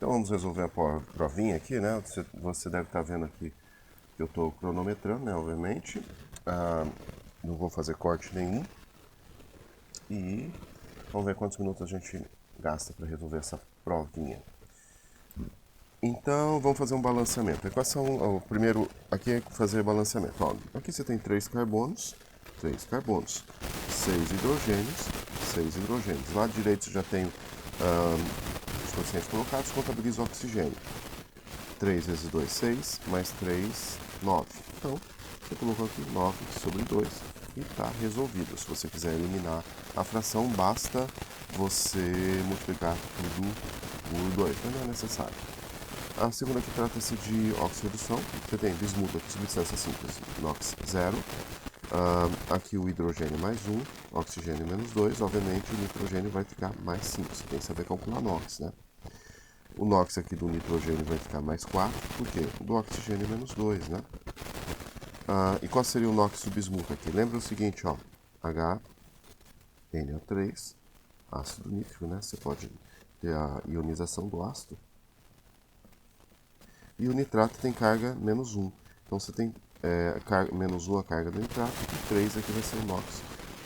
Então vamos resolver a provinha aqui, né? Você deve estar vendo aqui que eu estou cronometrando, né? Obviamente. Não vou fazer corte nenhum. E vamos ver quantos minutos a gente gasta para resolver essa provinha. Então vamos fazer um balanceamento. A equação, o primeiro aqui é fazer balanceamento. Ó, aqui você tem 3 carbonos, 6 hidrogênios, 6 hidrogênios. Lá direito você já tem os coeficientes colocados, contabiliza o oxigênio. 3 vezes 2, 6, mais 3, 9. Então, você colocou aqui 9 sobre 2 e está resolvido. Se você quiser eliminar a fração, basta você multiplicar tudo por 2, mas não é necessário. A segunda aqui trata-se de oxirredução. Você tem bismuto aqui, substância simples, NOx 0. Aqui o hidrogênio mais 1, oxigênio menos 2. Obviamente o nitrogênio vai ficar mais 5. Você tem que saber calcular NOx, né? O NOx aqui do nitrogênio vai ficar mais 4, porque do oxigênio menos 2, né? E qual seria o NOx do bismuto aqui? Lembra o seguinte, ó, HNO3, ácido nítrico, né? Você pode ter a ionização do ácido. E o nitrato tem carga menos 1. Então você tem menos 1 a carga do nitrato e 3 aqui vai ser o NOx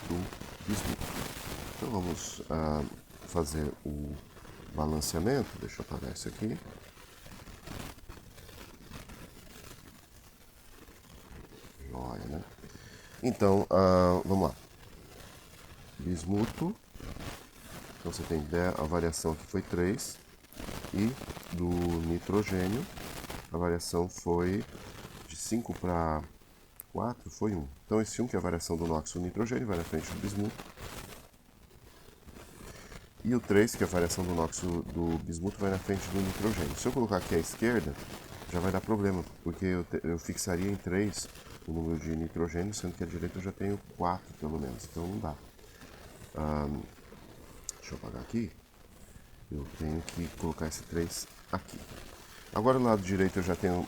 do bismuto. Então vamos fazer o balanceamento. Deixa eu apagar isso aqui. Joia, né? Então, vamos lá. Bismuto. Então você tem a variação aqui foi 3. E do nitrogênio, a variação foi de 5 para 4, foi 1. Então esse 1, que é a variação do NOx do nitrogênio, vai na frente do bismuto. E o 3, que é a variação do NOx do bismuto, vai na frente do nitrogênio. Se eu colocar aqui à esquerda, já vai dar problema, porque eu fixaria em 3 o número de nitrogênio, sendo que à direita eu já tenho 4 pelo menos, então não dá. Deixa eu apagar aqui. Eu tenho que colocar esse 3 aqui. Agora, do lado direito, eu já tenho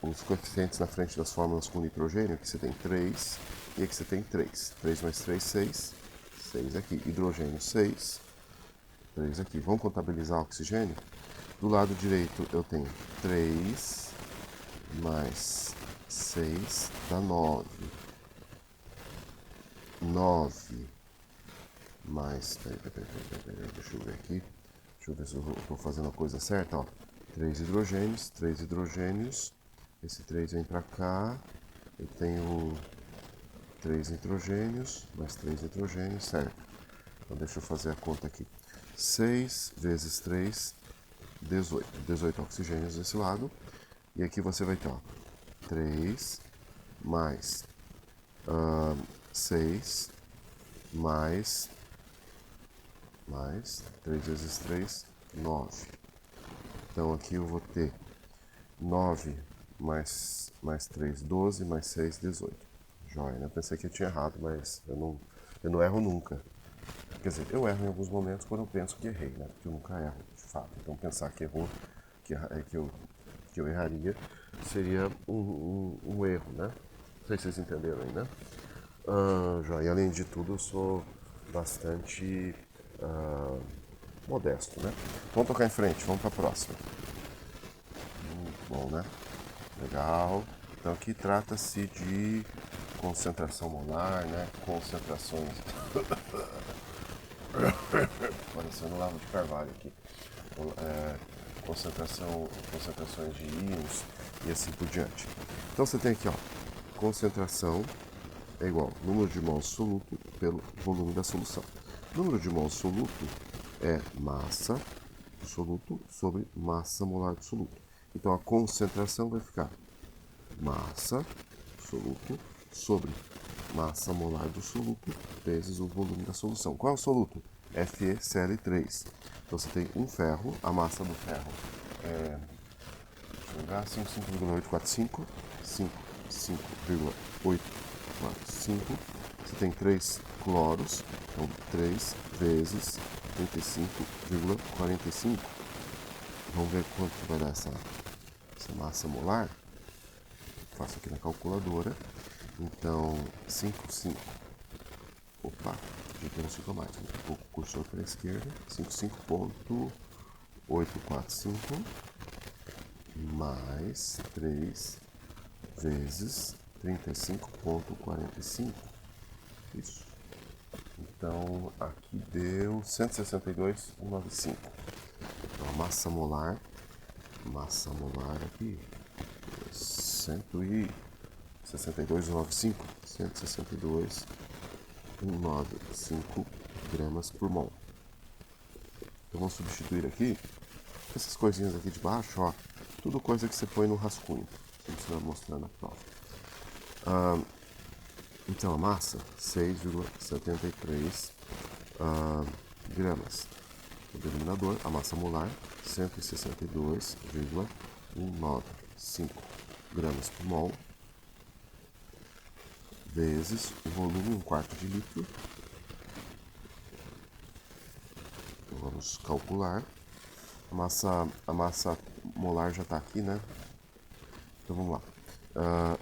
os coeficientes na frente das fórmulas com nitrogênio. Aqui você tem 3 e aqui você tem 3. 3 mais 3, 6. 6 aqui. Hidrogênio, 6. 3 aqui. Vamos contabilizar o oxigênio? Do lado direito, eu tenho 3 mais 6 dá 9. 9 mais... Peraí, deixa eu ver aqui. Deixa eu ver se eu estou fazendo a coisa certa, ó. 3 hidrogênios, 3 hidrogênios. Esse 3 vem para cá. Eu tenho 3 nitrogênios, mais 3 nitrogênios, certo. Então deixa eu fazer a conta aqui. 6 vezes 3, 18. 18 oxigênios desse lado. E aqui você vai ter, ó, 3 mais 6 mais 3 vezes 3, 9. Então aqui eu vou ter 9 mais 3, 12, mais 6, 18. Joia, né? Pensei que eu tinha errado, mas eu não erro nunca. Quer dizer, eu erro em alguns momentos quando eu penso que errei, né? Porque eu nunca erro, de fato. Então pensar que errou, que eu erraria, seria um erro, né? Não sei se vocês entenderam aí, né? Joia, e além de tudo, eu sou bastante modesto, né? Vamos tocar em frente, vamos para a próxima. Muito bom, né? Legal. Então aqui trata-se de concentração molar, né? Concentrações. Parecendo lava de carvalho aqui. Concentrações de íons e assim por diante. Então você tem aqui, ó, concentração é igual número de mols soluto pelo volume da solução. Número de mols soluto é massa do soluto sobre massa molar do soluto. Então a concentração vai ficar massa do soluto sobre massa molar do soluto vezes o volume da solução. Qual é o soluto? FeCl3. Então você tem um ferro, a massa do ferro é 55,845, 55,845. Você tem 3 cloros, então 3 vezes 35,45. Vamos ver quanto vai dar essa massa molar. Faço aqui na calculadora. Então, 55. Opa, já tem um 5 a mais. Um pouco o cursor para a esquerda. 55,845. 845 mais 3 vezes 35,45. Isso. Então, aqui deu 162,195. Então, a massa molar aqui, 162,195. 162,195 gramas por mol. Então, vamos substituir aqui essas coisinhas aqui de baixo, ó. Tudo coisa que você põe no rascunho. Não precisa mostrar na prova. Então, a massa, 6,73 gramas. O denominador, a massa molar, 162,195 gramas por mol, vezes o volume, 1/4 de litro. Então, vamos calcular. A massa molar já está aqui, né? Então, vamos lá.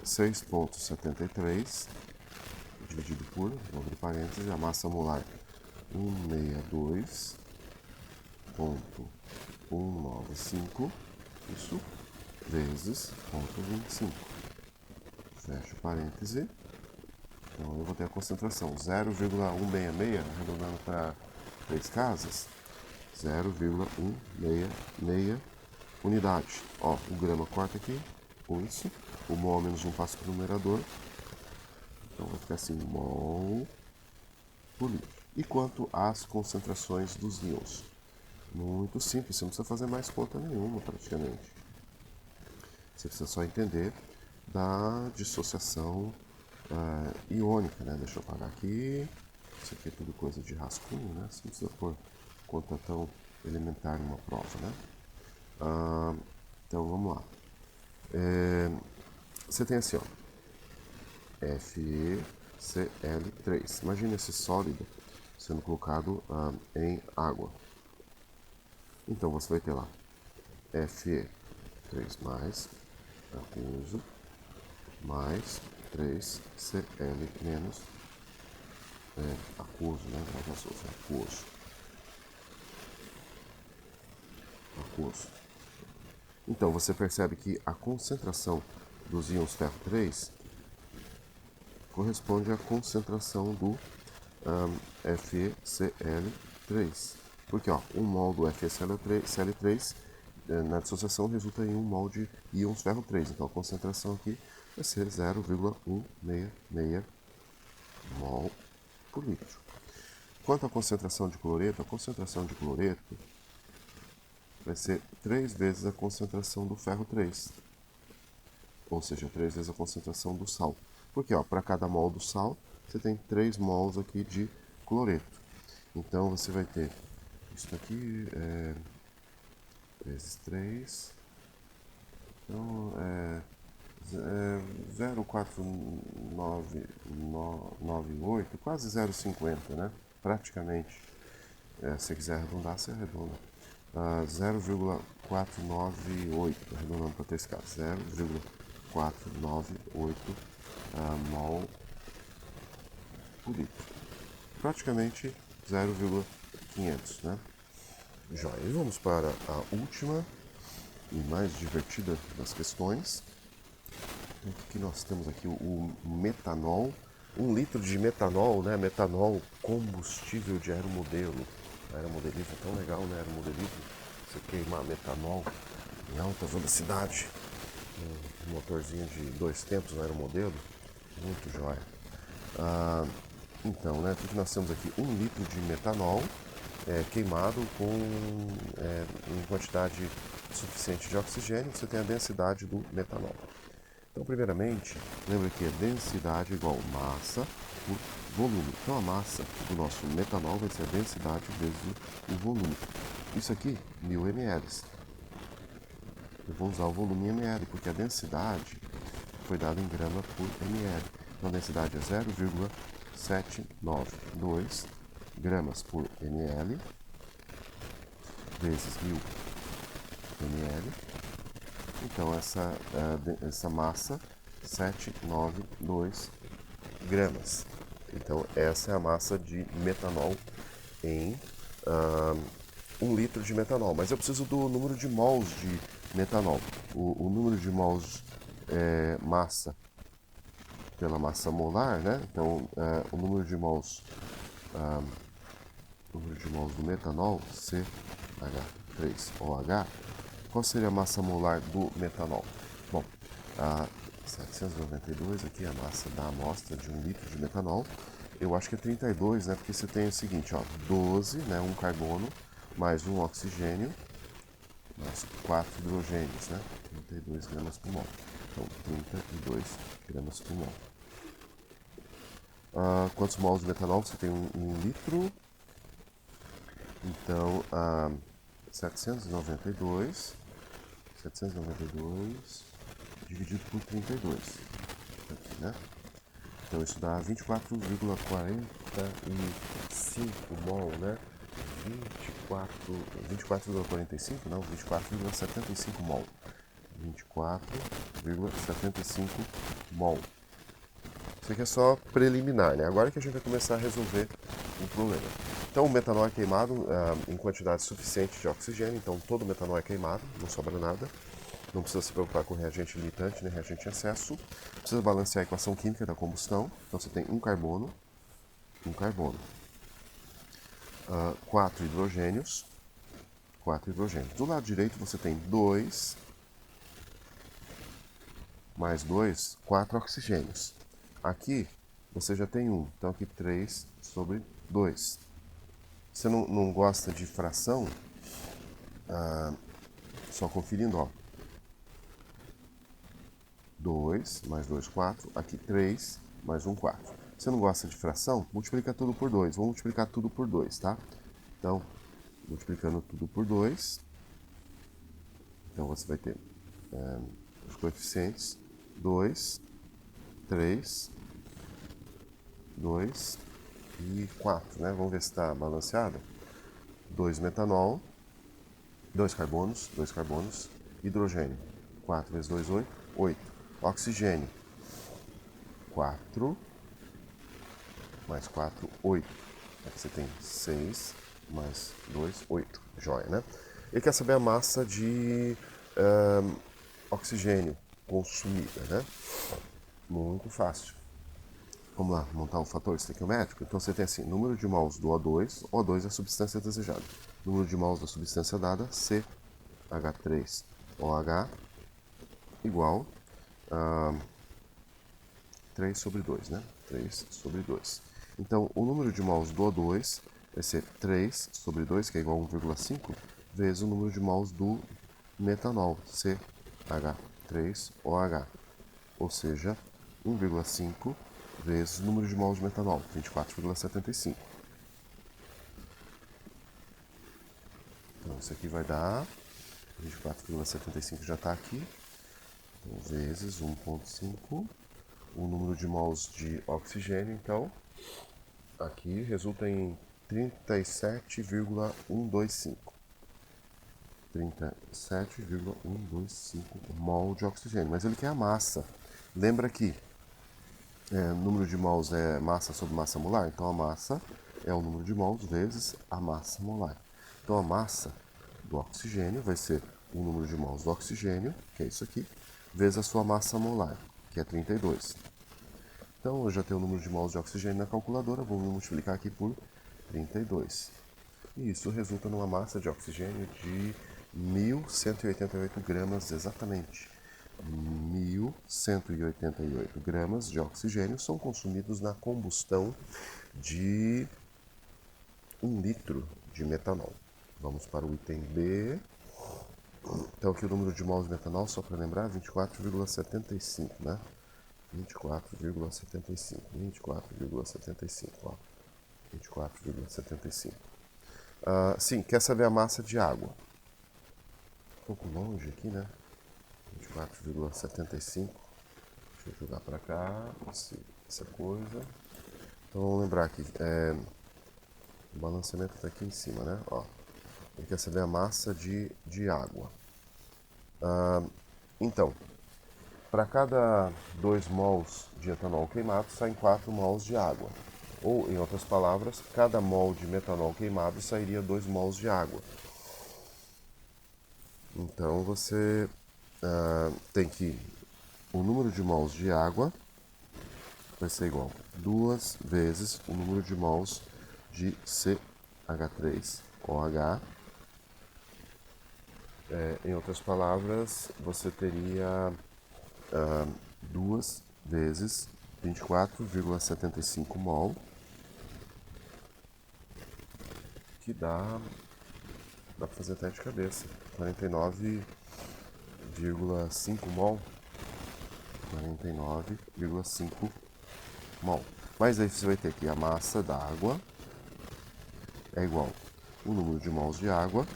6,73 dividido por, vou abrir parênteses, a massa molar 162,195, isso, vezes 0,25. Fecho parêntese. Então eu vou ter a concentração 0,166, arredondando para 3 casas, 0,166 unidade. Ó, o grama corta aqui, isso, o mol menos 1 passa para o numerador. Então vai ficar assim, mol por litro. E quanto às concentrações dos íons? Muito simples, você não precisa fazer mais conta nenhuma praticamente. Você precisa só entender da dissociação iônica, né? Deixa eu apagar aqui. Isso aqui é tudo coisa de rascunho, né? Você não precisa pôr conta tão elementar numa prova, né? Então vamos lá. Você tem assim, ó. FeCl3. Imagina esse sólido sendo colocado em água. Então você vai ter lá Fe3 mais aquoso mais 3Cl menos aquoso, né? Aquoso. Então você percebe que a concentração dos íons ferro 3 corresponde à concentração do FeCl3. Porque ó, 1 mol do FeCl3 na dissociação resulta em 1 mol de íons ferro 3. Então a concentração aqui vai ser 0,166 mol por litro. Quanto à concentração de cloreto, a concentração de cloreto vai ser 3 vezes a concentração do ferro 3. Ou seja, 3 vezes a concentração do sal. Porque para cada mol do sal, você tem 3 mols aqui de cloreto. Então você vai ter isso daqui vezes 3. Então 0,4998, quase 0,50, né? Praticamente. Se quiser arredondar, você arredonda. 0,498, arredondando para 3 casas. 0,498 mol por litro. Praticamente 0,500, né? Joia. E vamos para a última e mais divertida das questões. Então, o que nós temos aqui? O metanol. 1 litro de metanol, né? Metanol, combustível de aeromodelo. Aeromodelismo é tão legal, né? Aeromodelismo. Você queimar metanol em alta velocidade. Um motorzinho de 2 tempos no aeromodelo. Muito jóia. Então, né? O que nós temos aqui? 1 litro de metanol queimado com em quantidade suficiente de oxigênio. Você tem a densidade do metanol. Então, primeiramente, lembra que a densidade é igual a massa por volume. Então, a massa do nosso metanol vai ser a densidade vezes o volume. Isso aqui, 1000 ml. Eu vou usar o volume em ml, porque a densidade foi dada em grama por ml. Então, a densidade é 0,792 gramas por ml vezes 1000 ml. Então, essa massa, 792 gramas. Então, essa é a massa de metanol em 1 litro de metanol, mas eu preciso do número de mols de metanol. O número de mols é massa pela massa molar, né? Então, o número de mols do metanol, CH3OH, qual seria a massa molar do metanol? Bom, 792 aqui é a massa da amostra de 1 litro de metanol. Eu acho que é 32, né? Porque você tem o seguinte, ó, 12, né? Um carbono, mais um oxigênio, mais 4 hidrogênios, né? 32 gramas por mol. Então, 32 gramas por mol. Quantos mols de metanol? Você tem 1 litro. Então, 792 dividido por 32. Aqui, né? Então, isso dá 24,45 mol, né? 24,45? Não, 24,75 mol. 24,75 mol. Isso aqui é só preliminar, né? Agora que a gente vai começar a resolver o problema. Então, o metanol é queimado em quantidade suficiente de oxigênio, então todo o metanol é queimado, não sobra nada. Não precisa se preocupar com reagente limitante nem reagente em excesso. Precisa balancear a equação química da combustão. Então, você tem um carbono, 4 hidrogênios, Do lado direito, você tem 2, mais 2, 4 oxigênios. Aqui, você já tem 1, então aqui 3 sobre 2. Você não gosta de fração? Só conferindo, ó. 2, mais 2, 4. Aqui 3, mais 1, 4. Você não gosta de fração? Multiplica tudo por 2. Vamos multiplicar tudo por 2, tá? Então, multiplicando tudo por 2. Então, você vai ter os coeficientes 2, 3, 2 e 4, né? Vamos ver se está balanceado. 2 metanol, 2 carbonos, hidrogênio. 4 vezes 2, 8, 8. Oxigênio, 4, mais 4, 8. Aqui você tem 6, mais 2, 8. Joia, né? Ele quer saber a massa de oxigênio consumida, né? Muito fácil. Vamos lá, montar um fator estequiométrico. Então você tem assim, número de mols do O2, O2 é a substância desejada. Número de mols da substância dada, CH3OH, igual a 3 sobre 2, né? 3 sobre 2. Então, o número de mols do O2 vai ser 3 sobre 2, que é igual a 1,5, vezes o número de mols do metanol, CH3OH. Ou seja, 1,5 vezes o número de mols de metanol, 24,75. Então, isso aqui vai dar 24,75 já está aqui. Então, vezes 1,5. O número de mols de oxigênio, então, aqui resulta em 37,125. 37,125 mol de oxigênio. Mas ele quer a massa. Lembra que número de mols é massa sobre massa molar? Então, a massa é o número de mols vezes a massa molar. Então, a massa do oxigênio vai ser o número de mols do oxigênio, que é isso aqui, vezes a sua massa molar, que é 32. Então, eu já tenho o número de mols de oxigênio na calculadora, vou multiplicar aqui por 32. E isso resulta numa massa de oxigênio de 1.188 gramas exatamente. 1.188 gramas de oxigênio são consumidos na combustão de 1 litro de metanol. Vamos para o item B. Então, aqui o número de mols de metanol, só para lembrar, 24,75, né? 24,75, ó. 24,75. Sim, quer saber a massa de água? Um pouco longe aqui, né? 24,75. Deixa eu jogar para cá, essa coisa. Então vamos lembrar aqui, o balanceamento está aqui em cima, né? Ó, ele quer saber a massa de água. Então, para cada 2 mols de etanol queimado, saem 4 mols de água. Ou, em outras palavras, cada mol de metanol queimado sairia 2 mols de água. Então você tem que o número de mols de água vai ser igual a 2 vezes o número de mols de CH3OH. Em outras palavras, você teria 2 vezes 24,75 mol, que dá para fazer até de cabeça, 49,5 mol. 49,5 mol. Mas aí você vai ter que a massa da água é igual o número de mols de água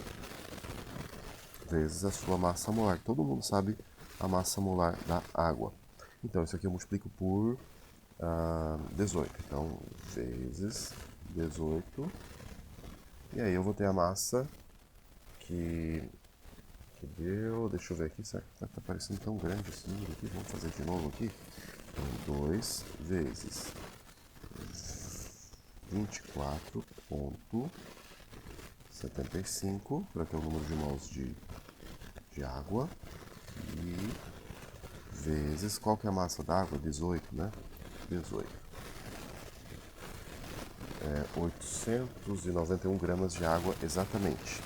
vezes a sua massa molar. Todo mundo sabe a massa molar da água. Então, isso aqui eu multiplico por 18. Então, vezes 18. E aí eu vou ter a massa que deu... Deixa eu ver aqui, será que tá parecendo tão grande esse número aqui? Vamos fazer de novo aqui. Então, 2 vezes 24,75, para ter o número de mols de água, e vezes, qual que é a massa da água? 18, né? 18. 891 gramas de água exatamente.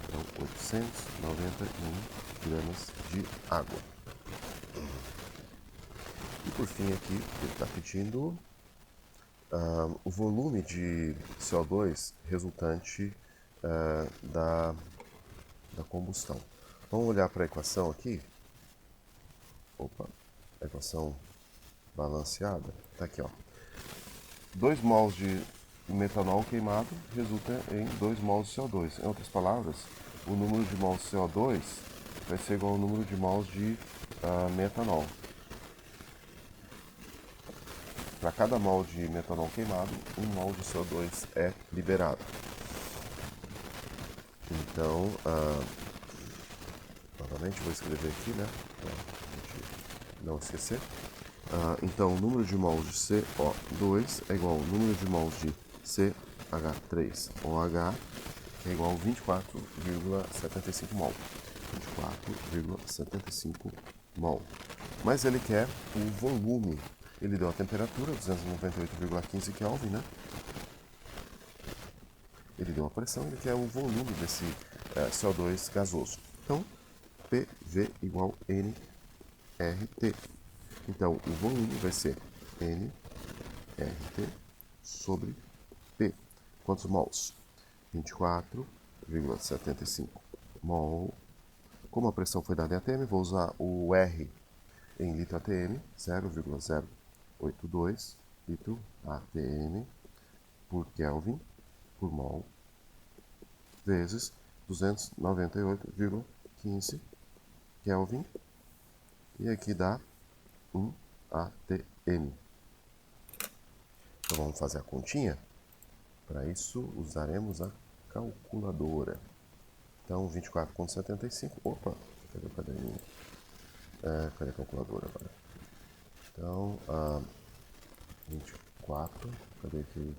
Então, 891 gramas de água. E por fim aqui, ele está pedindo o volume de CO2 resultante da combustão. Vamos olhar para a equação aqui. Opa, a equação balanceada. Está aqui, ó. 2 mols de metanol queimado resulta em 2 mols de CO2. Em outras palavras, o número de mols de CO2 vai ser igual ao número de mols de metanol. Para cada mol de metanol queimado, 1 mol de CO2 é liberado. Então, novamente vou escrever aqui, né? Para a gente não esquecer. Então, o número de mols de CO2 é igual ao número de mols de CH3OH, que é igual a 24,75 mol. 24,75 mol. Mas ele quer o volume. Ele deu a temperatura, 298,15 Kelvin, né? Ele deu a pressão, ele quer o volume desse CO2 gasoso. Então, PV igual nRT. Então, o volume vai ser nRT sobre P. Quantos mols? 24,75 mol. Como a pressão foi dada em atm, vou usar o R em litro atm, 0,082 litro atm por Kelvin por mol, vezes 298,15 Kelvin, e aqui dá 1 atm. Então vamos fazer a continha. Para isso usaremos a calculadora. Então 24,75. Opa, cadê o caderninho? Cadê a calculadora agora? Então 24, cadê aqui o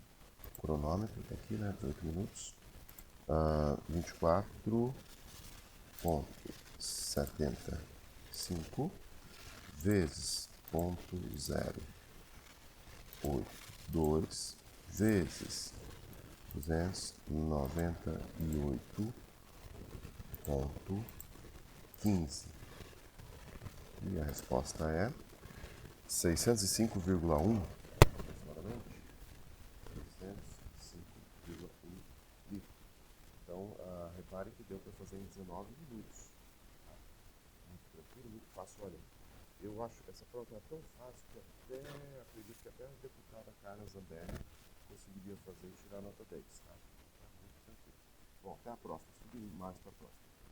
cronômetro? Tá aqui, né? 18 minutos. 24,75 vezes 0,082 vezes 298,15. E a resposta é 605,1 aproximadamente. 605,1 litros. Então, repare que deu para fazer em 19 minutos. Tá? Muito tranquilo, muito fácil. Olha, eu acho que essa prova é tão fácil que acredito que até a deputada Carla Zambelli conseguiria fazer e tirar nota 10. Tá? Tá muito tranquilo. Bom, até a próxima. Subir mais para a próxima.